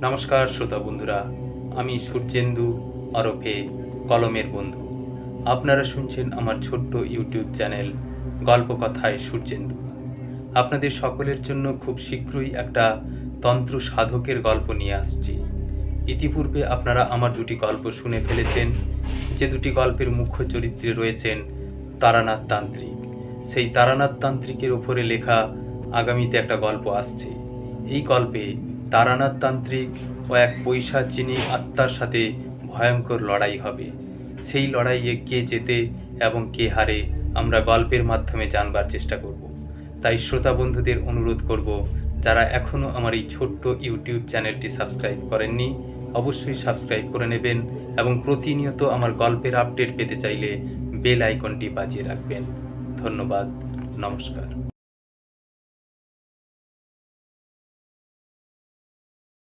নমস্কার শ্রোতা বন্ধুরা, আমি সূর্যেন্দু ওরফে কলমের বন্ধু। আপনারা শুনছেন আমার ছোট্ট ইউটিউব চ্যানেল গল্পকথায় সূর্যেন্দু। আপনাদের সকলের জন্য খুব শীঘ্রই একটা তন্ত্র সাধকের গল্প নিয়ে আসছি। ইতিপূর্বে আপনারা আমার দুটি গল্প শুনে ফেলেছেন, যে দুটি গল্পের মুখ্য চরিত্রে রয়েছেন তারানাথ তান্ত্রিক। সেই তারানাথ তান্ত্রিকের ওপরে লেখা আগামীতে একটা গল্প আসছে। এই গল্পে তারানাথ তান্ত্রিক ও এক পৈশাচিনী আত্মার সাথে ভয়ঙ্কর লড়াই হবে। সেই লড়াইয়ে কে জেতে এবং কে হারে আমরা গল্পের মাধ্যমে জানবার চেষ্টা করব। তাই শ্রোতা বন্ধুদের অনুরোধ করব, যারা এখনও আমার এই ছোট্ট ইউটিউব চ্যানেলটি সাবস্ক্রাইব করেননি, অবশ্যই সাবস্ক্রাইব করে নেবেন এবং প্রতিনিয়ত আমার গল্পের আপডেট পেতে চাইলে বেল আইকনটি বাজিয়ে রাখবেন। ধন্যবাদ, নমস্কার।